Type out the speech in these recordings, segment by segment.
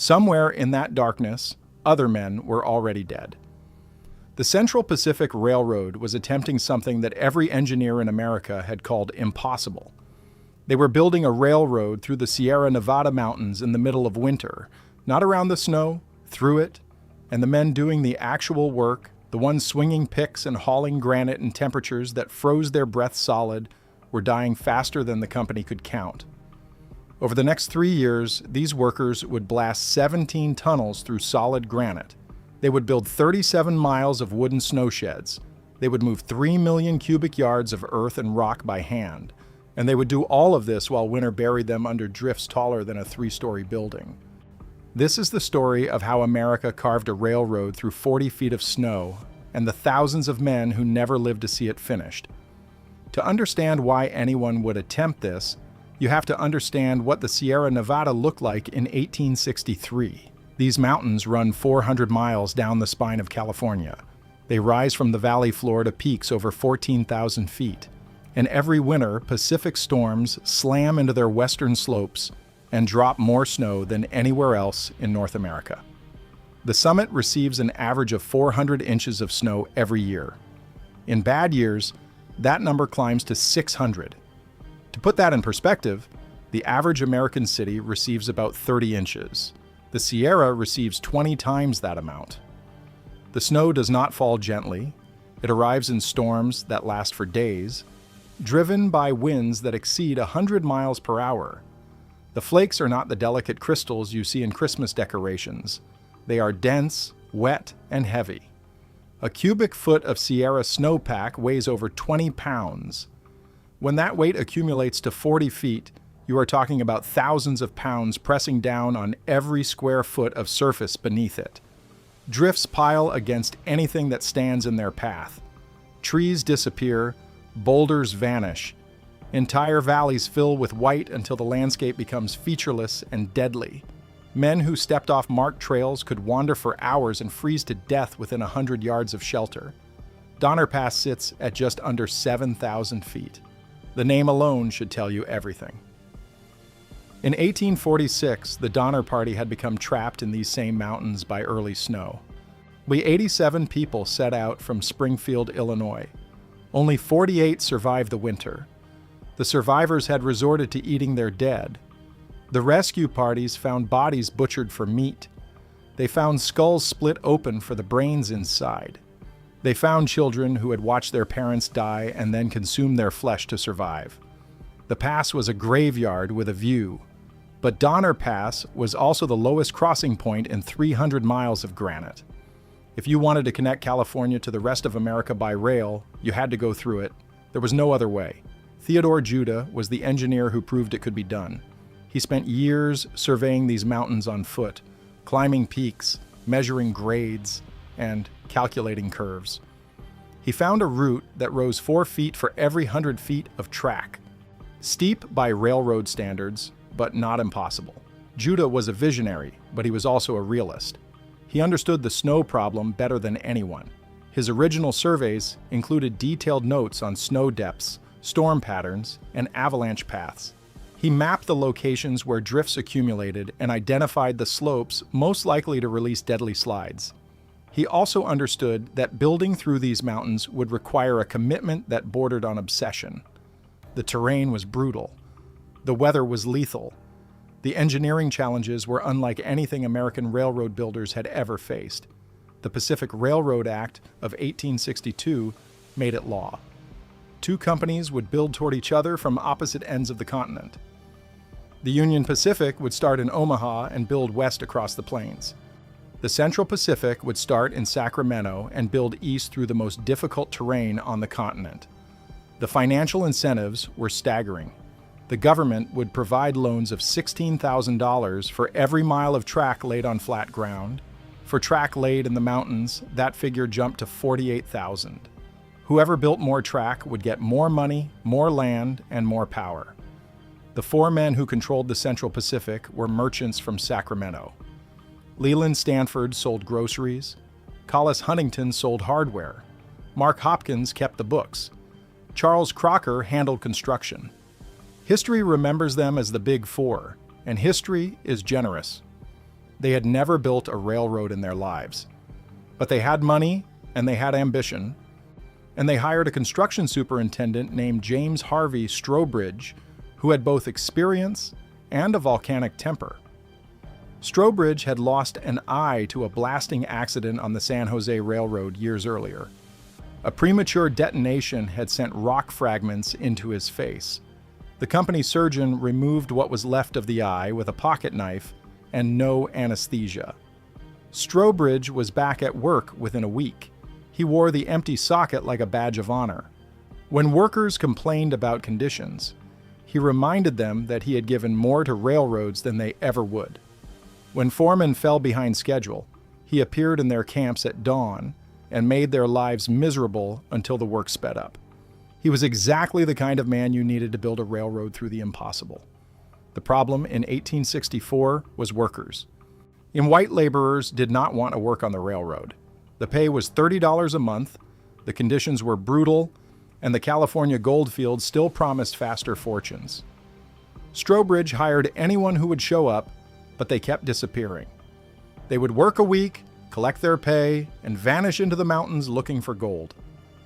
Somewhere in that darkness, other men were already dead. The Central Pacific Railroad was attempting something that every engineer in America had called impossible. They were building a railroad through the Sierra Nevada mountains in the middle of winter, not around the snow, through it, and the men doing the actual work, the ones swinging picks and hauling granite in temperatures that froze their breath solid, were dying faster than the company could count. Over the next 3 years, these workers would blast 17 tunnels through solid granite. They would build 37 miles of wooden snow sheds. They would move 3 million cubic yards of earth and rock by hand. And they would do all of this while winter buried them under drifts taller than a 3-story building. This is the story of how America carved a railroad through 40 feet of snow and the thousands of men who never lived to see it finished. To understand why anyone would attempt this, you have to understand what the Sierra Nevada looked like in 1863. These mountains run 400 miles down the spine of California. They rise from the valley floor to peaks over 14,000 feet. And every winter, Pacific storms slam into their western slopes and drop more snow than anywhere else in North America. The summit receives an average of 400 inches of snow every year. In bad years, that number climbs to 600. To put that in perspective, the average American city receives about 30 inches. The Sierra receives 20 times that amount. The snow does not fall gently. It arrives in storms that last for days, driven by winds that exceed 100 miles per hour. The flakes are not the delicate crystals you see in Christmas decorations. They are dense, wet, and heavy. A cubic foot of Sierra snowpack weighs over 20 pounds. When that weight accumulates to 40 feet, you are talking about thousands of pounds pressing down on every square foot of surface beneath it. Drifts pile against anything that stands in their path. Trees disappear, boulders vanish. Entire valleys fill with white until the landscape becomes featureless and deadly. Men who stepped off marked trails could wander for hours and freeze to death within 100 yards of shelter. Donner Pass sits at just under 7,000 feet. The name alone should tell you everything. In 1846, the Donner Party had become trapped in these same mountains by early snow. 87 people set out from Springfield, Illinois. Only 48 survived the winter. The survivors had resorted to eating their dead. The rescue parties found bodies butchered for meat. They found skulls split open for the brains inside. They found children who had watched their parents die and then consume their flesh to survive. The pass was a graveyard with a view. But Donner Pass was also the lowest crossing point in 300 miles of granite. If you wanted to connect California to the rest of America by rail, you had to go through it. There was no other way. Theodore Judah was the engineer who proved it could be done. He spent years surveying these mountains on foot, climbing peaks, measuring grades, and calculating curves. He found a route that rose 4 feet for every 100 feet of track. Steep by railroad standards, but not impossible. Judah was a visionary, but he was also a realist. He understood the snow problem better than anyone. His original surveys included detailed notes on snow depths, storm patterns, and avalanche paths. He mapped the locations where drifts accumulated and identified the slopes most likely to release deadly slides. He also understood that building through these mountains would require a commitment that bordered on obsession. The terrain was brutal. The weather was lethal. The engineering challenges were unlike anything American railroad builders had ever faced. The Pacific Railroad Act of 1862 made it law. 2 companies would build toward each other from opposite ends of the continent. The Union Pacific would start in Omaha and build west across the plains. The Central Pacific would start in Sacramento and build east through the most difficult terrain on the continent. The financial incentives were staggering. The government would provide loans of $16,000 for every mile of track laid on flat ground. For track laid in the mountains, that figure jumped to $48,000. Whoever built more track would get more money, more land, and more power. The 4 men who controlled the Central Pacific were merchants from Sacramento. Leland Stanford sold groceries. Collis Huntington sold hardware. Mark Hopkins kept the books. Charles Crocker handled construction. History remembers them as the Big Four, and history is generous. They had never built a railroad in their lives. But they had money, and they had ambition, and they hired a construction superintendent named James Harvey Strobridge, who had both experience and a volcanic temper. Strobridge had lost an eye to a blasting accident on the San Jose Railroad years earlier. A premature detonation had sent rock fragments into his face. The company surgeon removed what was left of the eye with a pocket knife and no anesthesia. Strobridge was back at work within a week. He wore the empty socket like a badge of honor. When workers complained about conditions, he reminded them that he had given more to railroads than they ever would. When foremen fell behind schedule, he appeared in their camps at dawn and made their lives miserable until the work sped up. He was exactly the kind of man you needed to build a railroad through the impossible. The problem in 1864 was workers. White laborers did not want to work on the railroad. The pay was $30 a month, the conditions were brutal, and the California goldfields still promised faster fortunes. Strobridge hired anyone who would show up, but they kept disappearing. They would work a week, collect their pay, and vanish into the mountains looking for gold.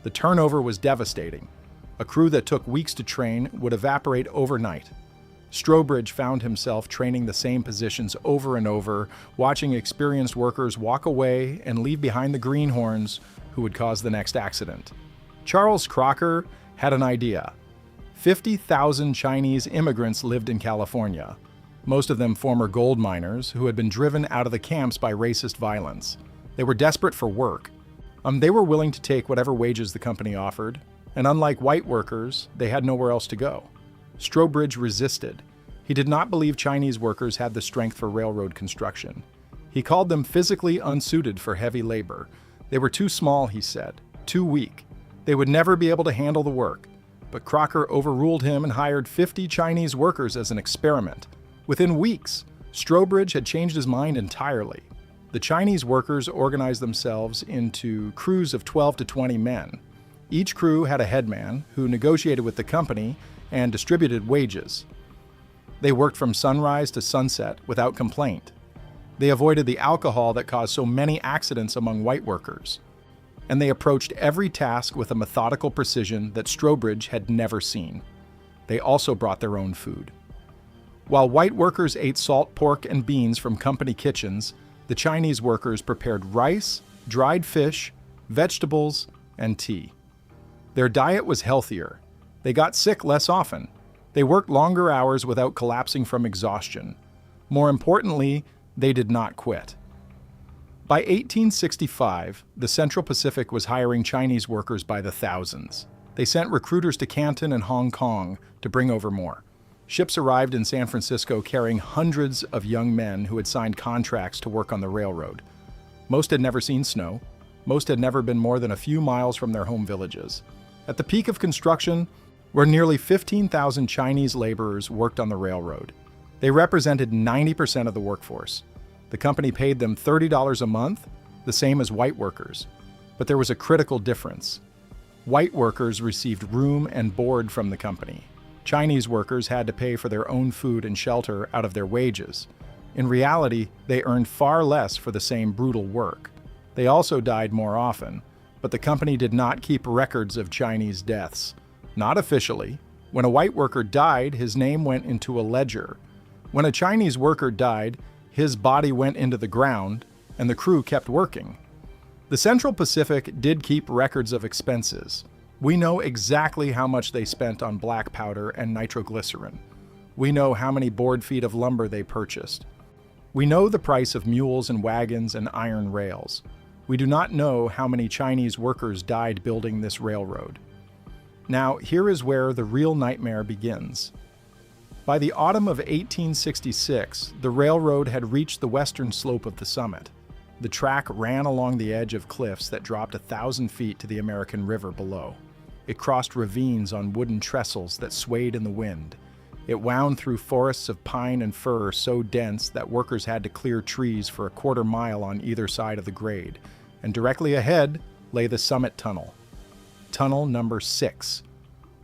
The turnover was devastating. A crew that took weeks to train would evaporate overnight. Strobridge found himself training the same positions over and over, watching experienced workers walk away and leave behind the greenhorns who would cause the next accident. Charles Crocker had an idea. 50,000 Chinese immigrants lived in California, most of them former gold miners who had been driven out of the camps by racist violence. They were desperate for work. They were willing to take whatever wages the company offered, and unlike white workers, they had nowhere else to go. Strobridge resisted. He did not believe Chinese workers had the strength for railroad construction. He called them physically unsuited for heavy labor. They were too small, he said, too weak. They would never be able to handle the work. But Crocker overruled him and hired 50 Chinese workers as an experiment. Within weeks, Strobridge had changed his mind entirely. The Chinese workers organized themselves into crews of 12 to 20 men. Each crew had a headman who negotiated with the company and distributed wages. They worked from sunrise to sunset without complaint. They avoided the alcohol that caused so many accidents among white workers. And they approached every task with a methodical precision that Strobridge had never seen. They also brought their own food. While white workers ate salt pork and beans from company kitchens, the Chinese workers prepared rice, dried fish, vegetables, and tea. Their diet was healthier. They got sick less often. They worked longer hours without collapsing from exhaustion. More importantly, they did not quit. By 1865, the Central Pacific was hiring Chinese workers by the thousands. They sent recruiters to Canton and Hong Kong to bring over more. Ships arrived in San Francisco carrying hundreds of young men who had signed contracts to work on the railroad. Most had never seen snow. Most had never been more than a few miles from their home villages. At the peak of construction, where nearly 15,000 Chinese laborers worked on the railroad. They represented 90% of the workforce. The company paid them $30 a month, the same as white workers. But there was a critical difference. White workers received room and board from the company. Chinese workers had to pay for their own food and shelter out of their wages. In reality, they earned far less for the same brutal work. They also died more often, but the company did not keep records of Chinese deaths. Not officially. When a white worker died, his name went into a ledger. When a Chinese worker died, his body went into the ground, and the crew kept working. The Central Pacific did keep records of expenses. We know exactly how much they spent on black powder and nitroglycerin. We know how many board feet of lumber they purchased. We know the price of mules and wagons and iron rails. We do not know how many Chinese workers died building this railroad. Now, here is where the real nightmare begins. By the autumn of 1866, the railroad had reached the western slope of the summit. The track ran along the edge of cliffs that dropped 1,000 feet to the American River below. It crossed ravines on wooden trestles that swayed in the wind. It wound through forests of pine and fir so dense that workers had to clear trees for a quarter mile on either side of the grade. And directly ahead lay the summit tunnel. Tunnel number 6,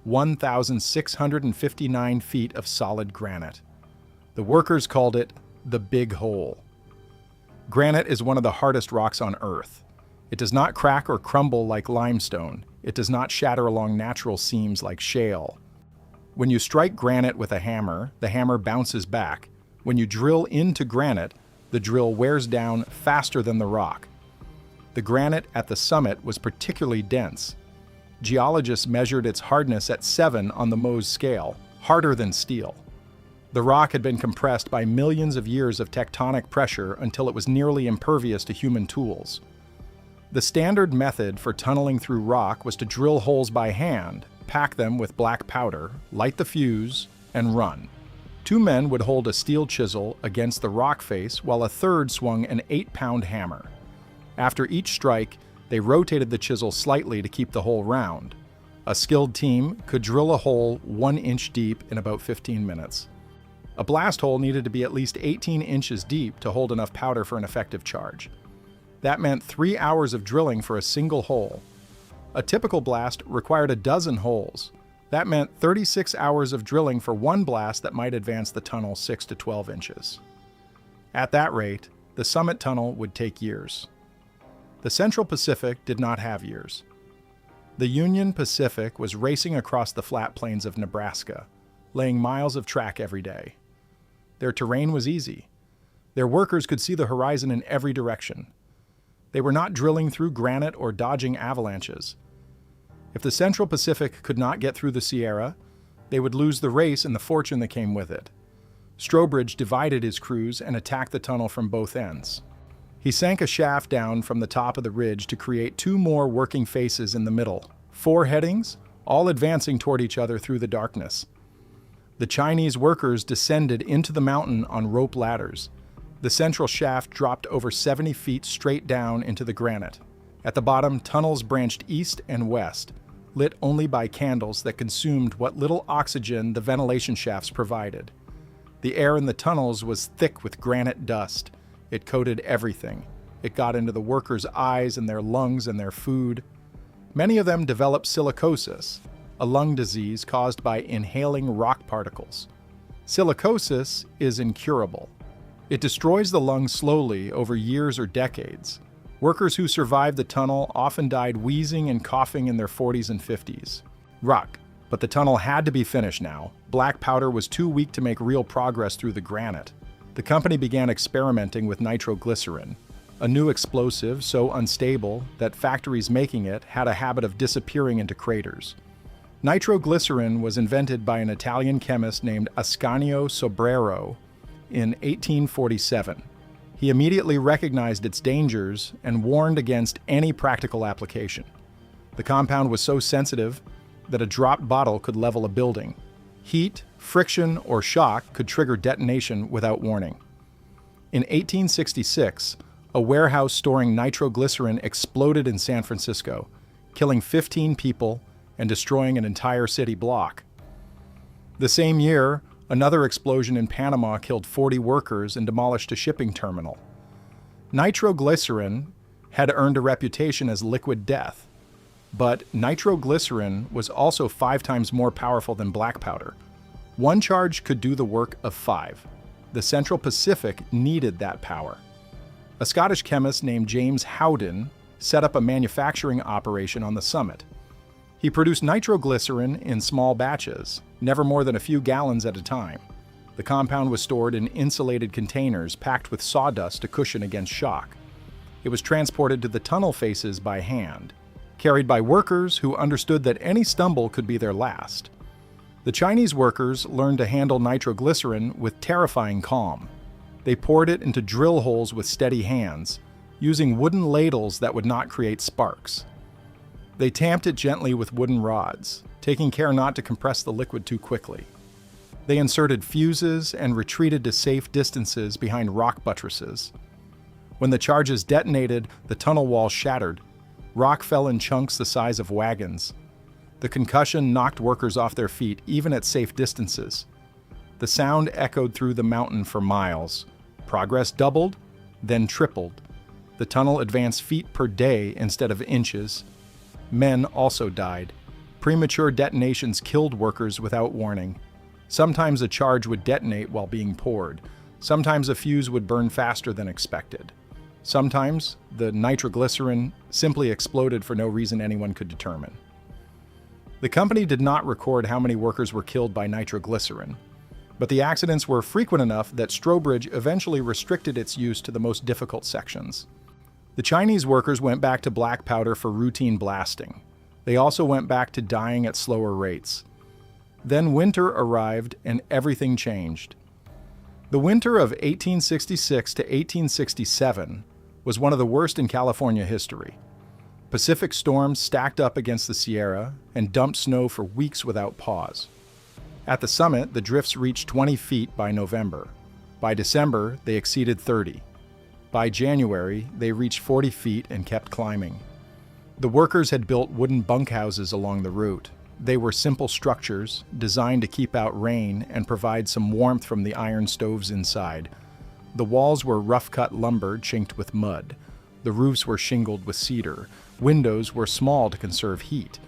1,659 feet of solid granite. The workers called it the Big Hole. Granite is one of the hardest rocks on Earth. It does not crack or crumble like limestone. It does not shatter along natural seams like shale. When you strike granite with a hammer, the hammer bounces back. When you drill into granite, the drill wears down faster than the rock. The granite at the summit was particularly dense. Geologists measured its hardness at 7 on the Mohs scale, harder than steel. The rock had been compressed by millions of years of tectonic pressure until it was nearly impervious to human tools. The standard method for tunneling through rock was to drill holes by hand, pack them with black powder, light the fuse, and run. 2 men would hold a steel chisel against the rock face while a third swung an 8-pound hammer. After each strike, they rotated the chisel slightly to keep the hole round. A skilled team could drill a hole 1 inch deep in about 15 minutes. A blast hole needed to be at least 18 inches deep to hold enough powder for an effective charge. That meant 3 hours of drilling for a single hole. A typical blast required a dozen holes. That meant 36 hours of drilling for one blast that might advance the tunnel 6 to 12 inches. At that rate, the summit tunnel would take years. The Central Pacific did not have years. The Union Pacific was racing across the flat plains of Nebraska, laying miles of track every day. Their terrain was easy. Their workers could see the horizon in every direction. They were not drilling through granite or dodging avalanches. If the Central Pacific could not get through the Sierra, they would lose the race and the fortune that came with it. Strobridge divided his crews and attacked the tunnel from both ends. He sank a shaft down from the top of the ridge to create 2 more working faces in the middle, 4 headings, all advancing toward each other through the darkness. The Chinese workers descended into the mountain on rope ladders. The central shaft dropped over 70 feet straight down into the granite. At the bottom, tunnels branched east and west, lit only by candles that consumed what little oxygen the ventilation shafts provided. The air in the tunnels was thick with granite dust. It coated everything. It got into the workers' eyes and their lungs and their food. Many of them developed silicosis, a lung disease caused by inhaling rock particles. Silicosis is incurable. It destroys the lungs slowly over years or decades. Workers who survived the tunnel often died wheezing and coughing in their 40s and 50s. But the tunnel had to be finished now. Black powder was too weak to make real progress through the granite. The company began experimenting with nitroglycerin, a new explosive so unstable that factories making it had a habit of disappearing into craters. Nitroglycerin was invented by an Italian chemist named Ascanio Sobrero in 1847. He immediately recognized its dangers and warned against any practical application. The compound was so sensitive that a dropped bottle could level a building. Heat, friction, or shock could trigger detonation without warning. In 1866, a warehouse storing nitroglycerin exploded in San Francisco, killing 15 people and destroying an entire city block. The same year, another explosion in Panama killed 40 workers and demolished a shipping terminal. Nitroglycerin had earned a reputation as liquid death, but nitroglycerin was also 5 times more powerful than black powder. One charge could do the work of 5. The Central Pacific needed that power. A Scottish chemist named James Howden set up a manufacturing operation on the summit. He produced nitroglycerin in small batches, never more than a few gallons at a time. The compound was stored in insulated containers packed with sawdust to cushion against shock. It was transported to the tunnel faces by hand, carried by workers who understood that any stumble could be their last. The Chinese workers learned to handle nitroglycerin with terrifying calm. They poured it into drill holes with steady hands, using wooden ladles that would not create sparks. They tamped it gently with wooden rods, taking care not to compress the liquid too quickly. They inserted fuses and retreated to safe distances behind rock buttresses. When the charges detonated, the tunnel wall shattered. Rock fell in chunks the size of wagons. The concussion knocked workers off their feet, even at safe distances. The sound echoed through the mountain for miles. Progress doubled, then tripled. The tunnel advanced feet per day instead of inches. Men also died. Premature detonations killed workers without warning. Sometimes a charge would detonate while being poured. Sometimes a fuse would burn faster than expected. Sometimes the nitroglycerin simply exploded for no reason anyone could determine. The company did not record how many workers were killed by nitroglycerin, but the accidents were frequent enough that Strobridge eventually restricted its use to the most difficult sections. The Chinese workers went back to black powder for routine blasting. They also went back to dying at slower rates. Then winter arrived and everything changed. The winter of 1866 to 1867 was one of the worst in California history. Pacific storms stacked up against the Sierra and dumped snow for weeks without pause. At the summit, the drifts reached 20 feet by November. By December, they exceeded 30. By January, they reached 40 feet and kept climbing. The workers had built wooden bunkhouses along the route. They were simple structures designed to keep out rain and provide some warmth from the iron stoves inside. The walls were rough-cut lumber chinked with mud. The roofs were shingled with cedar. Windows were small to conserve heat.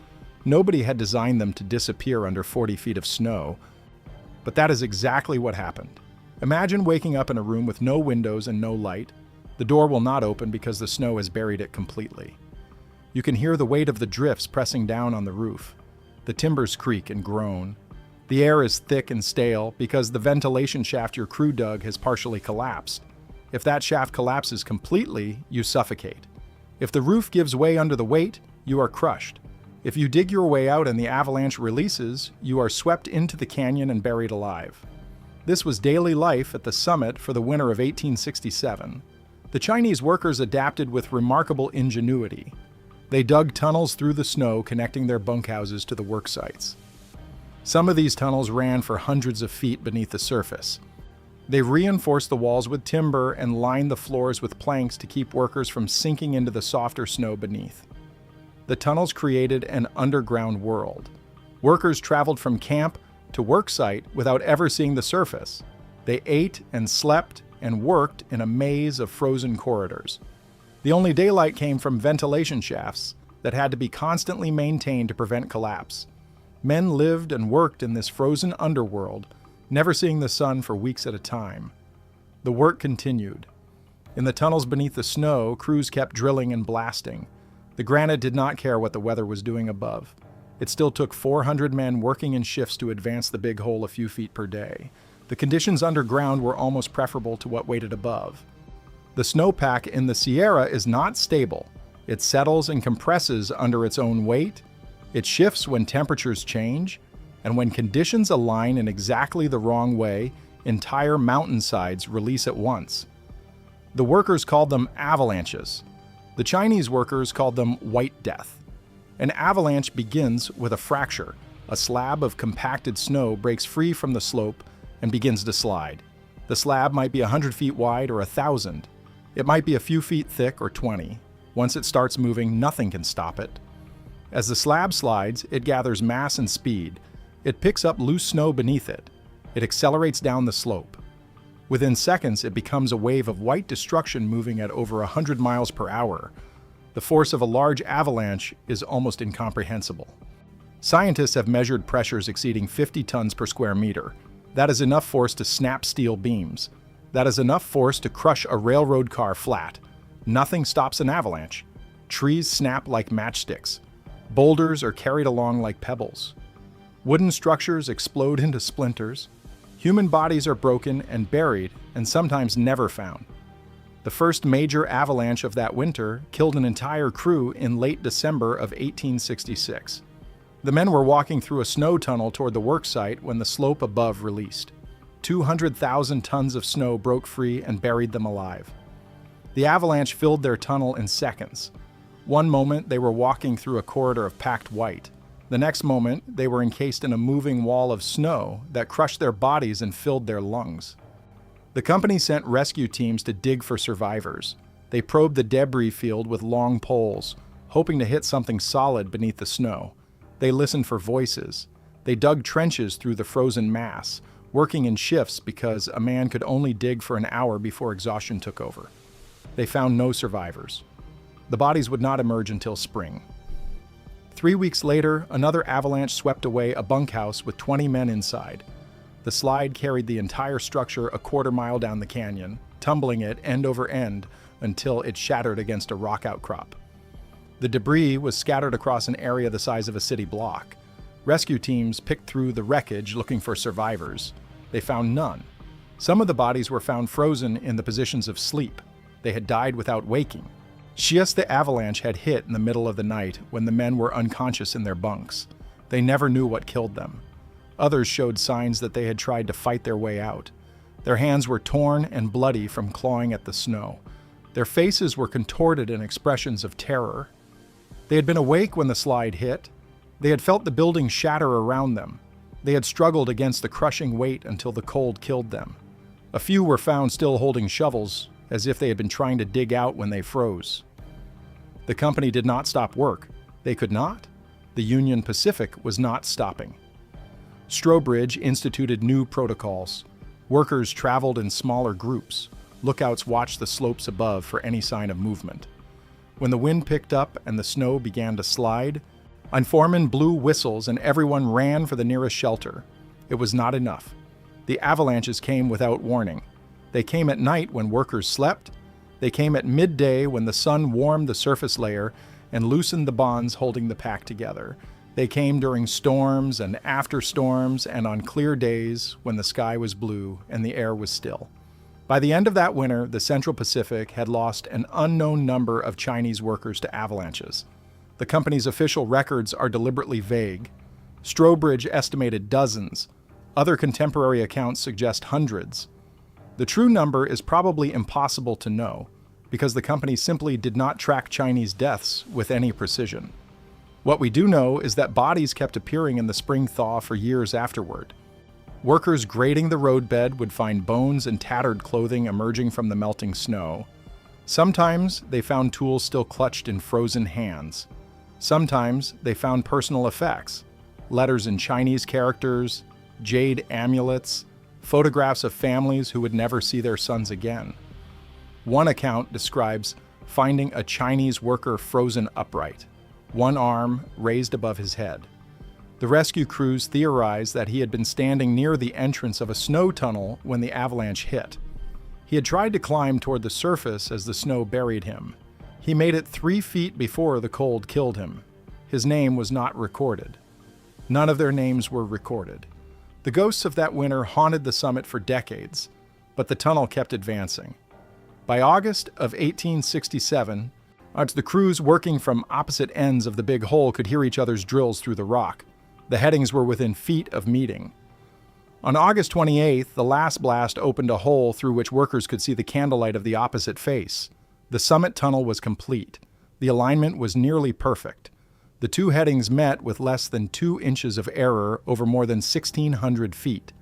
Nobody had designed them to disappear under 40 feet of snow, but that is exactly what happened. Imagine waking up in a room with no windows and no light. The door will not open because the snow has buried it completely. You can hear the weight of the drifts pressing down on the roof. The timbers creak and groan. The air is thick and stale because the ventilation shaft your crew dug has partially collapsed. If that shaft collapses completely, you suffocate. If the roof gives way under the weight, you are crushed. If you dig your way out and the avalanche releases, you are swept into the canyon and buried alive. This was daily life at the summit for the winter of 1867. The Chinese workers adapted with remarkable ingenuity. They dug tunnels through the snow connecting their bunkhouses to the work sites. Some of these tunnels ran for hundreds of feet beneath the surface. They reinforced the walls with timber and lined the floors with planks to keep workers from sinking into the softer snow beneath. The tunnels created an underground world. Workers traveled from camp to work site without ever seeing the surface. They ate and slept and worked in a maze of frozen corridors. The only daylight came from ventilation shafts that had to be constantly maintained to prevent collapse. Men lived and worked in this frozen underworld, never seeing the sun for weeks at a time. The work continued. In the tunnels beneath the snow, crews kept drilling and blasting. The granite did not care what the weather was doing above. It still took 400 men working in shifts to advance the big hole a few feet per day. The conditions underground were almost preferable to what waited above. The snowpack in the Sierra is not stable. It settles and compresses under its own weight. It shifts when temperatures change. And when conditions align in exactly the wrong way, entire mountainsides release at once. The workers called them avalanches. The Chinese workers called them White Death. An avalanche begins with a fracture. A slab of compacted snow breaks free from the slope and begins to slide. The slab might be 100 feet wide or 1,000. It might be a few feet thick or 20. Once it starts moving, nothing can stop it. As the slab slides, it gathers mass and speed. It picks up loose snow beneath it. It accelerates down the slope. Within seconds, it becomes a wave of white destruction moving at over 100 miles per hour. The force of a large avalanche is almost incomprehensible. Scientists have measured pressures exceeding 50 tons per square meter. That is enough force to snap steel beams. That is enough force to crush a railroad car flat. Nothing stops an avalanche. Trees snap like matchsticks. Boulders are carried along like pebbles. Wooden structures explode into splinters. Human bodies are broken and buried and sometimes never found. The first major avalanche of that winter killed an entire crew in late December of 1866. The men were walking through a snow tunnel toward the work site when the slope above released. 200,000 tons of snow broke free and buried them alive. The avalanche filled their tunnel in seconds. One moment they were walking through a corridor of packed white. The next moment, they were encased in a moving wall of snow that crushed their bodies and filled their lungs. The company sent rescue teams to dig for survivors. They probed the debris field with long poles, hoping to hit something solid beneath the snow. They listened for voices. They dug trenches through the frozen mass, working in shifts because a man could only dig for an hour before exhaustion took over. They found no survivors. The bodies would not emerge until spring. 3 weeks later, another avalanche swept away a bunkhouse with 20 men inside. The slide carried the entire structure a quarter mile down the canyon, tumbling it end over end, until it shattered against a rock outcrop. The debris was scattered across an area the size of a city block. Rescue teams picked through the wreckage looking for survivors. They found none. Some of the bodies were found frozen in the positions of sleep. They had died without waking. Just the avalanche had hit in the middle of the night when the men were unconscious in their bunks. They never knew what killed them. Others showed signs that they had tried to fight their way out. Their hands were torn and bloody from clawing at the snow. Their faces were contorted in expressions of terror. They had been awake when the slide hit. They had felt the building shatter around them. They had struggled against the crushing weight until the cold killed them. A few were found still holding shovels, as if they had been trying to dig out when they froze. The company did not stop work. They could not. The Union Pacific was not stopping. Strobridge instituted new protocols. Workers traveled in smaller groups. Lookouts watched the slopes above for any sign of movement. When the wind picked up and the snow began to slide, foremen blew whistles and everyone ran for the nearest shelter. It was not enough. The avalanches came without warning. They came at night when workers slept. They came at midday when the sun warmed the surface layer and loosened the bonds holding the pack together. They came during storms and after storms and on clear days when the sky was blue and the air was still. By the end of that winter, the Central Pacific had lost an unknown number of Chinese workers to avalanches. The company's official records are deliberately vague. Strobridge estimated dozens. Other contemporary accounts suggest hundreds. The true number is probably impossible to know, because the company simply did not track Chinese deaths with any precision. What we do know is that bodies kept appearing in the spring thaw for years afterward. Workers grading the roadbed would find bones and tattered clothing emerging from the melting snow. Sometimes they found tools still clutched in frozen hands. Sometimes they found personal effects, letters in Chinese characters, jade amulets, photographs of families who would never see their sons again. One account describes finding a Chinese worker frozen upright, one arm raised above his head. The rescue crews theorized that he had been standing near the entrance of a snow tunnel when the avalanche hit. He had tried to climb toward the surface as the snow buried him. He made it 3 feet before the cold killed him. His name was not recorded. None of their names were recorded. The ghosts of that winter haunted the summit for decades, but the tunnel kept advancing. By August of 1867, the crews working from opposite ends of the big hole could hear each other's drills through the rock. The headings were within feet of meeting. On August 28th, the last blast opened a hole through which workers could see the candlelight of the opposite face. The summit tunnel was complete. The alignment was nearly perfect. The two headings met with less than 2 inches of error over more than 1,600 feet.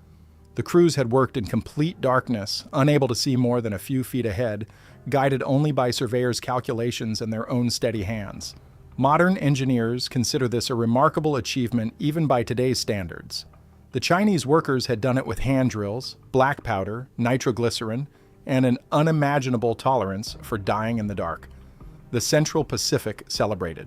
The crews had worked in complete darkness, unable to see more than a few feet ahead, guided only by surveyors' calculations and their own steady hands. Modern engineers consider this a remarkable achievement even by today's standards. The Chinese workers had done it with hand drills, black powder, nitroglycerin, and an unimaginable tolerance for dying in the dark. The Central Pacific celebrated.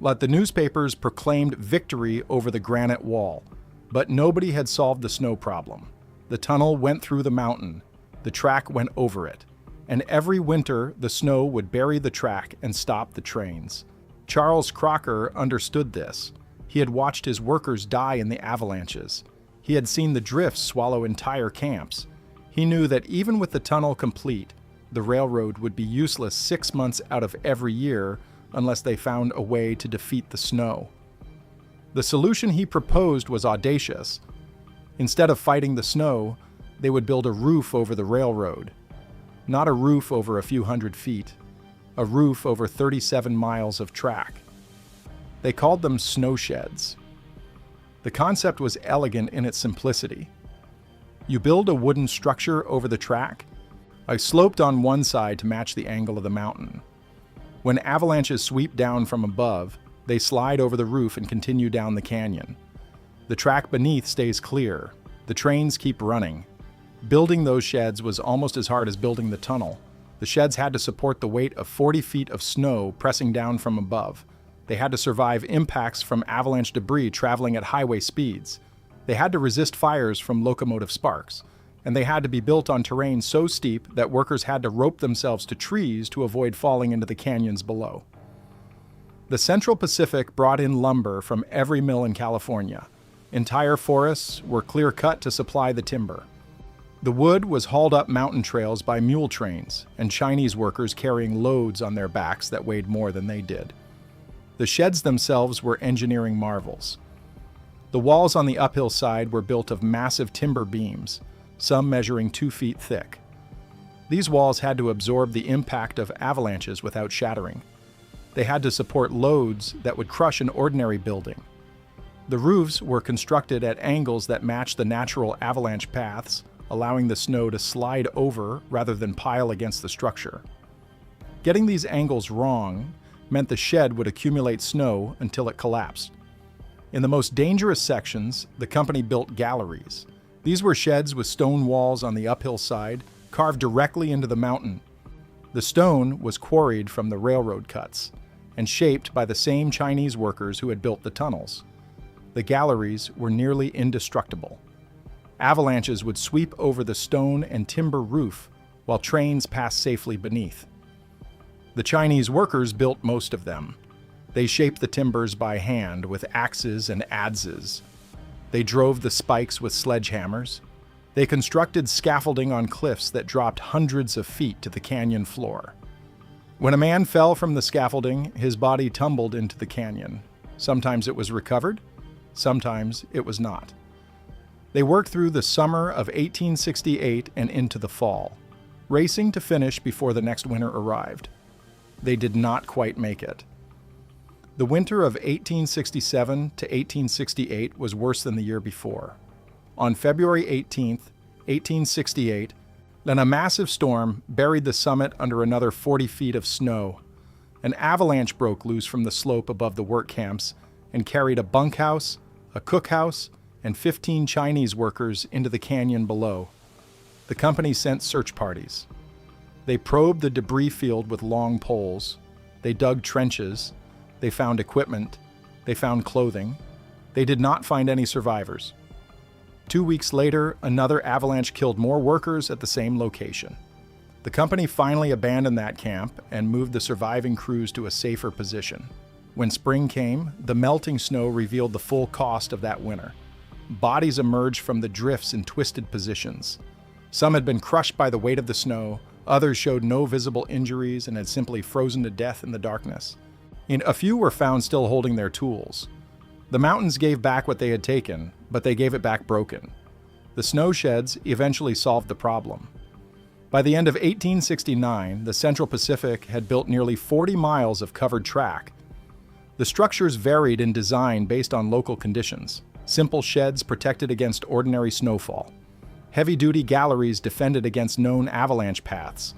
The newspapers proclaimed victory over the granite wall, but nobody had solved the snow problem. The tunnel went through the mountain, the track went over it, and every winter the snow would bury the track and stop the trains. Charles Crocker understood this. He had watched his workers die in the avalanches. He had seen the drifts swallow entire camps. He knew that even with the tunnel complete, the railroad would be useless 6 months out of every year unless they found a way to defeat the snow. The solution he proposed was audacious. Instead of fighting the snow, they would build a roof over the railroad. Not a roof over a few hundred feet, a roof over 37 miles of track. They called them snow sheds. The concept was elegant in its simplicity. You build a wooden structure over the track, sloped on one side to match the angle of the mountain. When avalanches sweep down from above, they slide over the roof and continue down the canyon. The track beneath stays clear. The trains keep running. Building those sheds was almost as hard as building the tunnel. The sheds had to support the weight of 40 feet of snow pressing down from above. They had to survive impacts from avalanche debris traveling at highway speeds. They had to resist fires from locomotive sparks. and they had to be built on terrain so steep that workers had to rope themselves to trees to avoid falling into the canyons below. The Central Pacific brought in lumber from every mill in California. Entire forests were clear-cut to supply the timber. The wood was hauled up mountain trails by mule trains, and Chinese workers carrying loads on their backs that weighed more than they did. The sheds themselves were engineering marvels. The walls on the uphill side were built of massive timber beams, some measuring 2 feet thick. These walls had to absorb the impact of avalanches without shattering. They had to support loads that would crush an ordinary building. The roofs were constructed at angles that matched the natural avalanche paths, allowing the snow to slide over rather than pile against the structure. Getting these angles wrong meant the shed would accumulate snow until it collapsed. In the most dangerous sections, the company built galleries. These were sheds with stone walls on the uphill side, carved directly into the mountain. The stone was quarried from the railroad cuts and shaped by the same Chinese workers who had built the tunnels. The galleries were nearly indestructible. Avalanches would sweep over the stone and timber roof while trains passed safely beneath. The Chinese workers built most of them. They shaped the timbers by hand with axes and adzes. They drove the spikes with sledgehammers. They constructed scaffolding on cliffs that dropped hundreds of feet to the canyon floor. When a man fell from the scaffolding, his body tumbled into the canyon. Sometimes it was recovered, sometimes it was not. They worked through the summer of 1868 and into the fall, racing to finish before the next winter arrived. They did not quite make it. The winter of 1867 to 1868 was worse than the year before. On February 18, 1868, then a massive storm buried the summit under another 40 feet of snow. An avalanche broke loose from the slope above the work camps and carried a bunkhouse, a cookhouse, and 15 Chinese workers into the canyon below. The company sent search parties. They probed the debris field with long poles. They dug trenches. They found equipment. They found clothing. They did not find any survivors. 2 weeks later, another avalanche killed more workers at the same location. The company finally abandoned that camp and moved the surviving crews to a safer position. When spring came, the melting snow revealed the full cost of that winter. Bodies emerged from the drifts in twisted positions. Some had been crushed by the weight of the snow, others showed no visible injuries and had simply frozen to death in the darkness. A few were found still holding their tools. The mountains gave back what they had taken, but they gave it back broken. The snow sheds eventually solved the problem. By the end of 1869, the Central Pacific had built nearly 40 miles of covered track. The structures varied in design based on local conditions. Simple sheds protected against ordinary snowfall. Heavy-duty galleries defended against known avalanche paths.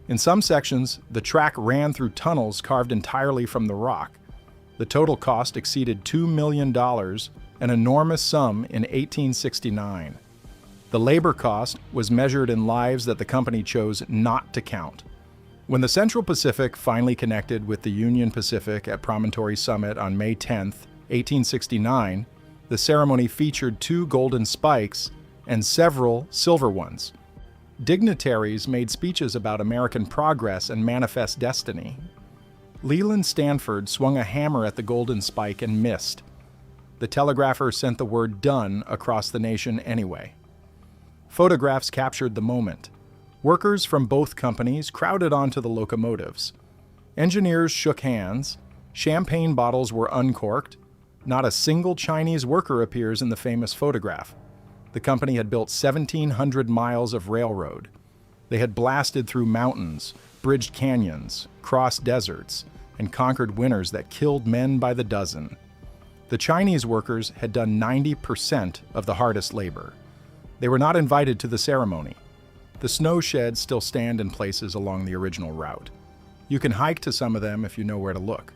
In some sections, the track ran through tunnels carved entirely from the rock. The total cost exceeded $2 million, an enormous sum in 1869. The labor cost was measured in lives that the company chose not to count. When the Central Pacific finally connected with the Union Pacific at Promontory Summit on May 10, 1869, the ceremony featured 2 golden spikes and several silver ones. Dignitaries made speeches about American progress and manifest destiny. Leland Stanford swung a hammer at the golden spike and missed. The telegrapher sent the word "done" across the nation anyway. Photographs captured the moment. Workers from both companies crowded onto the locomotives. Engineers shook hands. Champagne bottles were uncorked. Not a single Chinese worker appears in the famous photograph. The company had built 1,700 miles of railroad. They had blasted through mountains, bridged canyons, crossed deserts, and conquered winters that killed men by the dozen. The Chinese workers had done 90% of the hardest labor. They were not invited to the ceremony. The snow sheds still stand in places along the original route. You can hike to some of them if you know where to look.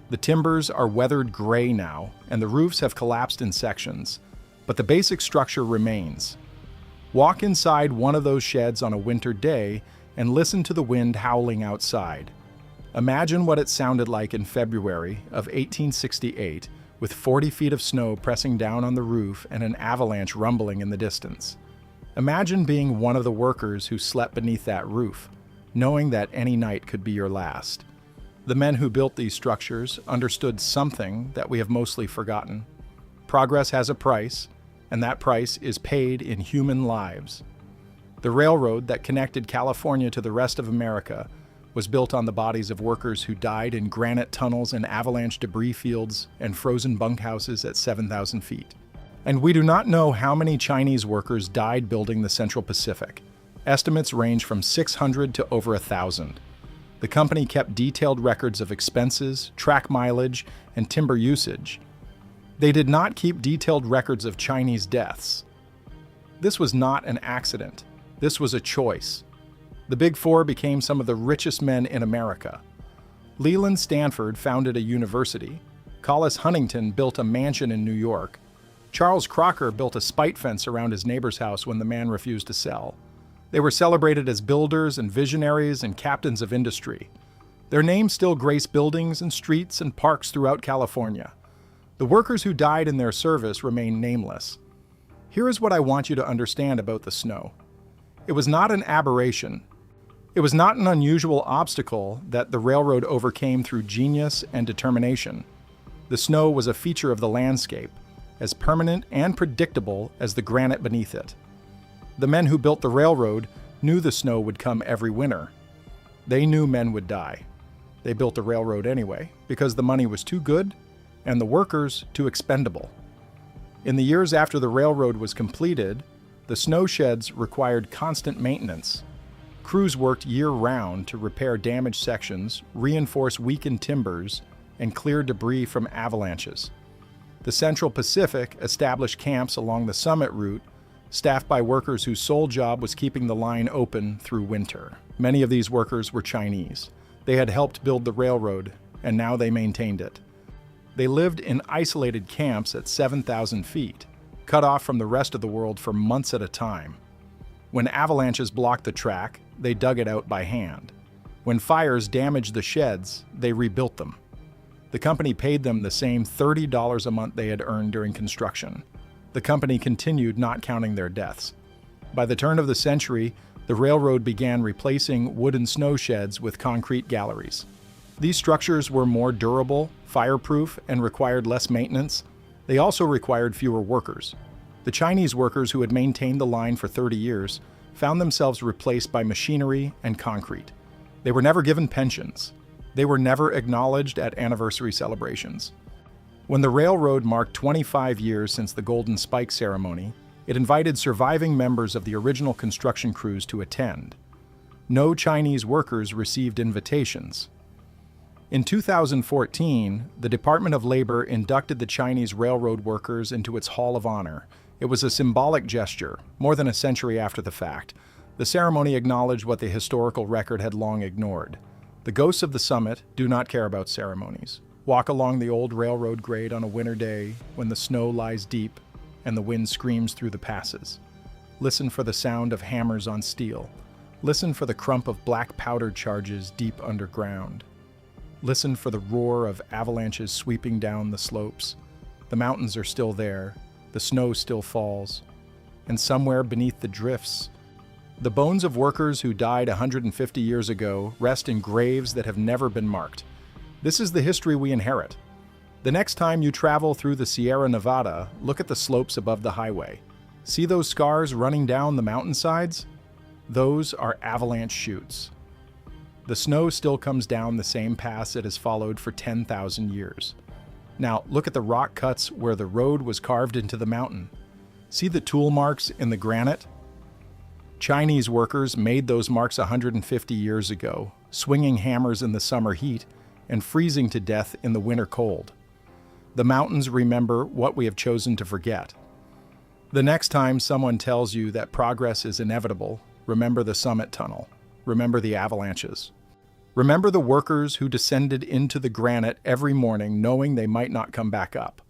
The timbers are weathered gray now, and the roofs have collapsed in sections, but the basic structure remains. Walk inside one of those sheds on a winter day and listen to the wind howling outside. Imagine what it sounded like in February of 1868, with 40 feet of snow pressing down on the roof and an avalanche rumbling in the distance. Imagine being one of the workers who slept beneath that roof, knowing that any night could be your last. The men who built these structures understood something that we have mostly forgotten. Progress has a price, and that price is paid in human lives. The railroad that connected California to the rest of America was built on the bodies of workers who died in granite tunnels and avalanche debris fields and frozen bunkhouses at 7,000 feet. And we do not know how many Chinese workers died building the Central Pacific. Estimates range from 600 to over 1,000. The company kept detailed records of expenses, track mileage, and timber usage. They did not keep detailed records of Chinese deaths. This was not an accident. This was a choice. The Big Four became some of the richest men in America. Leland Stanford founded a university. Collis Huntington built a mansion in New York. Charles Crocker built a spite fence around his neighbor's house when the man refused to sell. They were celebrated as builders and visionaries and captains of industry. Their names still grace buildings and streets and parks throughout California. The workers who died in their service remain nameless. Here is what I want you to understand about the snow. It was not an aberration. It was not an unusual obstacle that the railroad overcame through genius and determination. The snow was a feature of the landscape, as permanent and predictable as the granite beneath it. The men who built the railroad knew the snow would come every winter. They knew men would die. They built the railroad anyway, because the money was too good and the workers too expendable. In the years after the railroad was completed, the snow sheds required constant maintenance. Crews worked year-round to repair damaged sections, reinforce weakened timbers, and clear debris from avalanches. The Central Pacific established camps along the summit route, staffed by workers whose sole job was keeping the line open through winter. Many of these workers were Chinese. They had helped build the railroad, and now they maintained it. They lived in isolated camps at 7,000 feet, cut off from the rest of the world for months at a time. When avalanches blocked the track, they dug it out by hand. When fires damaged the sheds, they rebuilt them. The company paid them the same $30 a month they had earned during construction. The company continued not counting their deaths. By the turn of the century, the railroad began replacing wooden snow sheds with concrete galleries. These structures were more durable, fireproof, and required less maintenance. They also required fewer workers. The Chinese workers who had maintained the line for 30 years found themselves replaced by machinery and concrete. They were never given pensions. They were never acknowledged at anniversary celebrations. When the railroad marked 25 years since the Golden Spike ceremony, it invited surviving members of the original construction crews to attend. No Chinese workers received invitations. In 2014, the Department of Labor inducted the Chinese railroad workers into its Hall of Honor. It was a symbolic gesture, more than a century after the fact. The ceremony acknowledged what the historical record had long ignored. The ghosts of the summit do not care about ceremonies. Walk along the old railroad grade on a winter day when the snow lies deep and the wind screams through the passes. Listen for the sound of hammers on steel. Listen for the crump of black powder charges deep underground. Listen for the roar of avalanches sweeping down the slopes. The mountains are still there. The snow still falls. And somewhere beneath the drifts, the bones of workers who died 150 years ago rest in graves that have never been marked. This is the history we inherit. The next time you travel through the Sierra Nevada, look at the slopes above the highway. See those scars running down the mountainsides? Those are avalanche chutes. The snow still comes down the same paths it has followed for 10,000 years. Now, look at the rock cuts where the road was carved into the mountain. See the tool marks in the granite? Chinese workers made those marks 150 years ago, swinging hammers in the summer heat and freezing to death in the winter cold. The mountains remember what we have chosen to forget. The next time someone tells you that progress is inevitable, remember the summit tunnel. Remember the avalanches. Remember the workers who descended into the granite every morning knowing they might not come back up.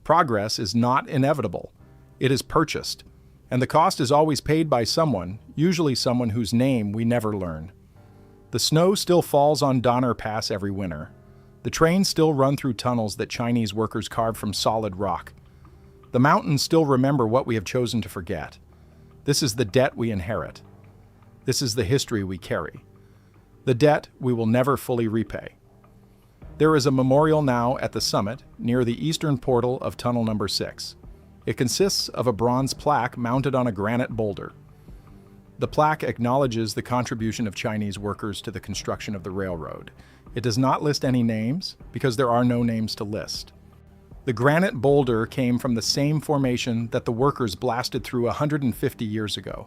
Progress is not inevitable. It is purchased, and the cost is always paid by someone, usually someone whose name we never learn. The snow still falls on Donner Pass every winter. The trains still run through tunnels that Chinese workers carved from solid rock. The mountains still remember what we have chosen to forget. This is the debt we inherit. This is the history we carry. The debt we will never fully repay. There is a memorial now at the summit near the eastern portal of Tunnel Number 6. It consists of a bronze plaque mounted on a granite boulder. The plaque acknowledges the contribution of Chinese workers to the construction of the railroad. It does not list any names because there are no names to list. The granite boulder came from the same formation that the workers blasted through 150 years ago.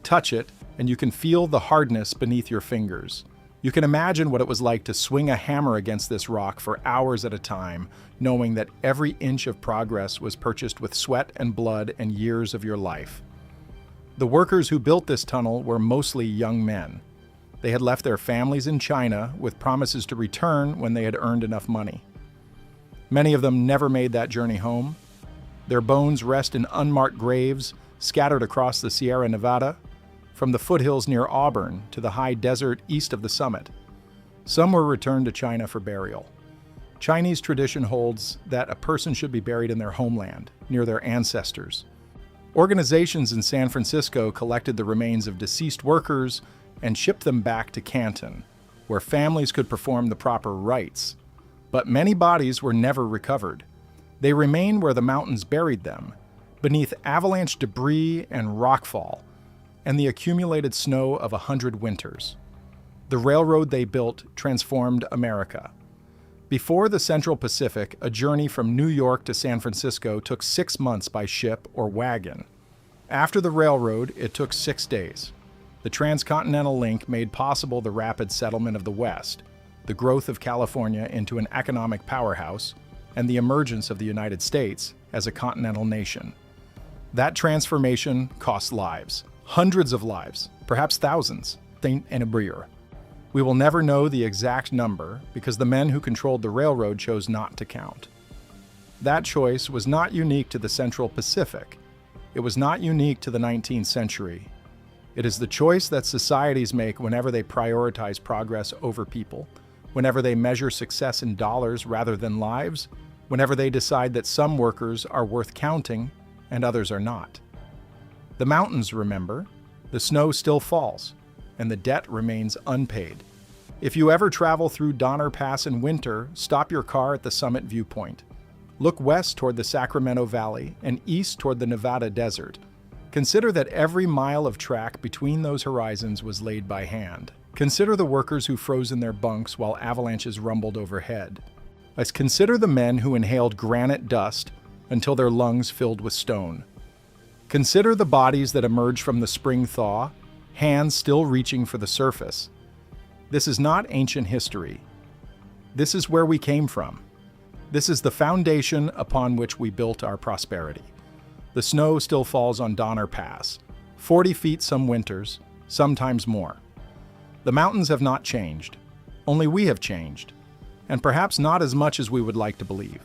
Touch it, and you can feel the hardness beneath your fingers. You can imagine what it was like to swing a hammer against this rock for hours at a time, knowing that every inch of progress was purchased with sweat and blood and years of your life. The workers who built this tunnel were mostly young men. They had left their families in China with promises to return when they had earned enough money. Many of them never made that journey home. Their bones rest in unmarked graves scattered across the Sierra Nevada, from the foothills near Auburn to the high desert east of the summit. Some were returned to China for burial. Chinese tradition holds that a person should be buried in their homeland, near their ancestors. Organizations in San Francisco collected the remains of deceased workers and shipped them back to Canton, where families could perform the proper rites. But many bodies were never recovered. They remain where the mountains buried them, beneath avalanche debris and rockfall, and the accumulated snow of 100 winters. The railroad they built transformed America. Before the Central Pacific, a journey from New York to San Francisco took 6 months by ship or wagon. After the railroad, it took 6 days. The transcontinental link made possible the rapid settlement of the West, the growth of California into an economic powerhouse, and the emergence of the United States as a continental nation. That transformation cost lives, hundreds of lives, perhaps thousands. We will never know the exact number because the men who controlled the railroad chose not to count. That choice was not unique to the Central Pacific. It was not unique to the 19th century. It is the choice that societies make whenever they prioritize progress over people, whenever they measure success in dollars rather than lives, whenever they decide that some workers are worth counting and others are not. The mountains remember, the snow still falls, and the debt remains unpaid. If you ever travel through Donner Pass in winter, stop your car at the summit viewpoint. Look west toward the Sacramento Valley and east toward the Nevada desert. Consider that every mile of track between those horizons was laid by hand. Consider the workers who froze in their bunks while avalanches rumbled overhead. Let's consider the men who inhaled granite dust until their lungs filled with stone. Consider the bodies that emerged from the spring thaw, hands still reaching for the surface. This is not ancient history. This is where we came from. This is the foundation upon which we built our prosperity. The snow still falls on Donner Pass, 40 feet some winters, sometimes more. The mountains have not changed. Only we have changed, and perhaps not as much as we would like to believe.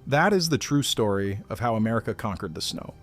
That is the true story of how America conquered the snow.